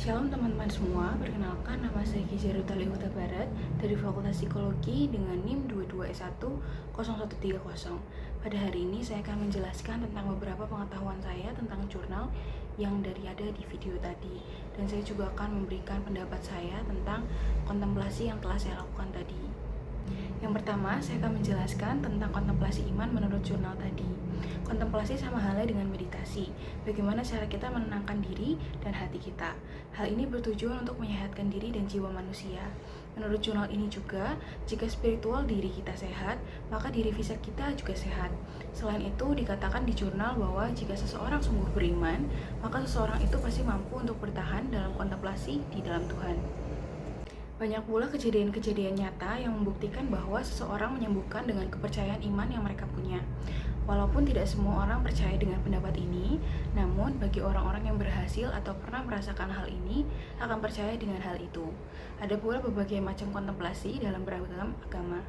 Shalom teman-teman semua, perkenalkan nama saya Kijaru Huta Barat dari Fakultas Psikologi dengan NIM 22S10130. Pada hari ini saya akan menjelaskan tentang beberapa pengetahuan saya tentang jurnal yang ada di video tadi. Dan saya juga akan memberikan pendapat saya tentang kontemplasi yang telah saya lakukan tadi. Yang pertama, saya akan menjelaskan tentang kontemplasi iman menurut jurnal tadi. Kontemplasi sama halnya dengan meditasi, bagaimana cara kita menenangkan diri dan hati kita. Hal ini bertujuan untuk menyehatkan diri dan jiwa manusia. Menurut jurnal ini juga, jika spiritual diri kita sehat, maka diri fisik kita juga sehat. Selain itu, dikatakan di jurnal bahwa jika seseorang sungguh beriman, maka seseorang itu pasti mampu untuk bertahan dalam kontemplasi di dalam Tuhan. Banyak pula kejadian-kejadian nyata yang membuktikan bahwa seseorang menyembuhkan dengan kepercayaan iman yang mereka punya. Walaupun tidak semua orang percaya dengan pendapat ini, namun bagi orang-orang yang berhasil atau pernah merasakan hal ini akan percaya dengan hal itu. Ada pula berbagai macam kontemplasi dalam beragam agama.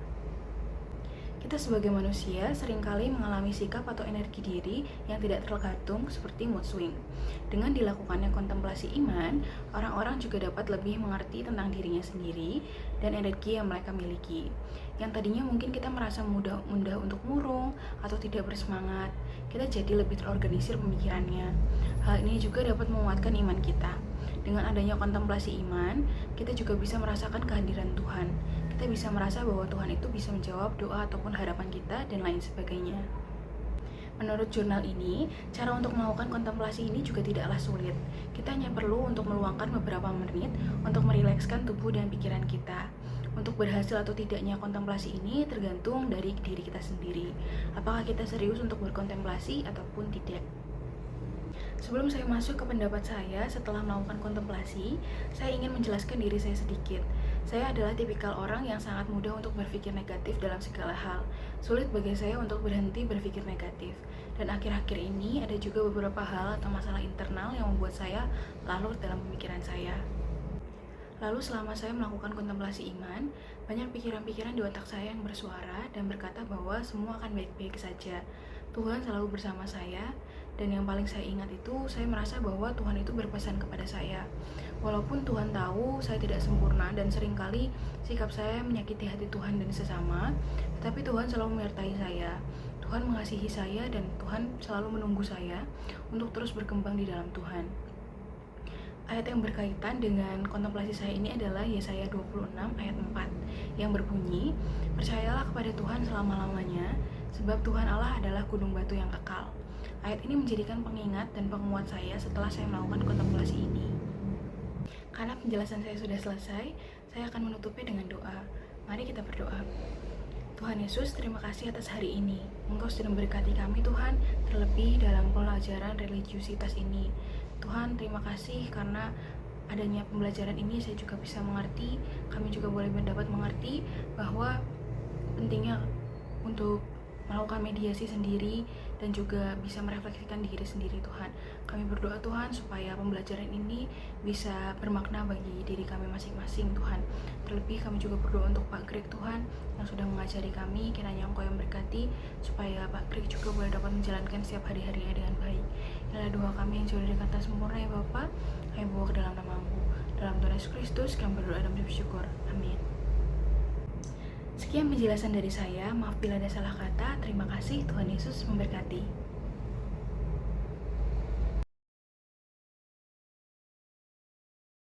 Kita sebagai manusia seringkali mengalami sikap atau energi diri yang tidak tergantung seperti mood swing. Dengan dilakukannya kontemplasi iman, orang-orang juga dapat lebih mengerti tentang dirinya sendiri dan energi yang mereka miliki. Yang tadinya mungkin kita merasa mudah untuk murung atau tidak bersemangat, kita jadi lebih terorganisir pemikirannya. Hal ini juga dapat menguatkan iman kita. Dengan adanya kontemplasi iman, kita juga bisa merasakan kehadiran Tuhan. Kita bisa merasa bahwa Tuhan itu bisa menjawab doa ataupun harapan kita dan lain sebagainya. Menurut jurnal ini, cara untuk melakukan kontemplasi ini juga tidaklah sulit. Kita hanya perlu untuk meluangkan beberapa menit untuk merilekskan tubuh dan pikiran kita. Untuk berhasil atau tidaknya kontemplasi ini tergantung dari diri kita sendiri. Apakah kita serius untuk berkontemplasi ataupun tidak? Sebelum saya masuk ke pendapat saya setelah melakukan kontemplasi, saya ingin menjelaskan diri saya sedikit. Saya adalah tipikal orang yang sangat mudah untuk berpikir negatif dalam segala hal. Sulit bagi saya untuk berhenti berpikir negatif. Dan akhir-akhir ini ada juga beberapa hal atau masalah internal yang membuat saya larut dalam pemikiran saya. Lalu selama saya melakukan kontemplasi iman, banyak pikiran-pikiran di otak saya yang bersuara dan berkata bahwa semua akan baik-baik saja. Tuhan selalu bersama saya, dan yang paling saya ingat itu, saya merasa bahwa Tuhan itu berpesan kepada saya. Walaupun Tuhan tahu saya tidak sempurna dan seringkali sikap saya menyakiti hati Tuhan dan sesama, tetapi Tuhan selalu menyertai saya. Tuhan mengasihi saya dan Tuhan selalu menunggu saya untuk terus berkembang di dalam Tuhan. Ayat yang berkaitan dengan kontemplasi saya ini adalah Yesaya 26 ayat 4 yang berbunyi, "Percayalah kepada Tuhan selama-lamanya, sebab Tuhan Allah adalah gunung batu yang kekal." Ayat ini menjadikan pengingat dan penguat saya setelah saya melakukan kontemplasi ini. Karena penjelasan saya sudah selesai, saya akan menutupnya dengan doa. Mari kita berdoa. Tuhan Yesus, terima kasih atas hari ini. Engkau sudah memberkati kami, Tuhan, terlebih dalam pelajaran religiusitas ini. Tuhan, terima kasih karena adanya pembelajaran ini saya juga bisa mengerti, kami juga boleh mendapat mengerti bahwa pentingnya untuk melakukan mediasi sendiri dan juga bisa merefleksikan diri sendiri, Tuhan. Kami berdoa, Tuhan, supaya pembelajaran ini bisa bermakna bagi diri kami masing-masing, Tuhan. Terlebih kami juga berdoa untuk Pak Greg, Tuhan, yang sudah mengajari kami, kiranya Engkau yang berkati supaya Pak Greg juga boleh dapat menjalankan setiap hari-harinya dengan baik. Inilah doa kami yang jauh dari kata sempurna, ya Bapa. Kami bawa ke dalam nama-Mu. Dalam Tuhan Yesus Kristus kami berdoa dan bersyukur. Amin. Sekian penjelasan dari saya, maaf bila ada salah kata. Terima kasih, Tuhan Yesus memberkati.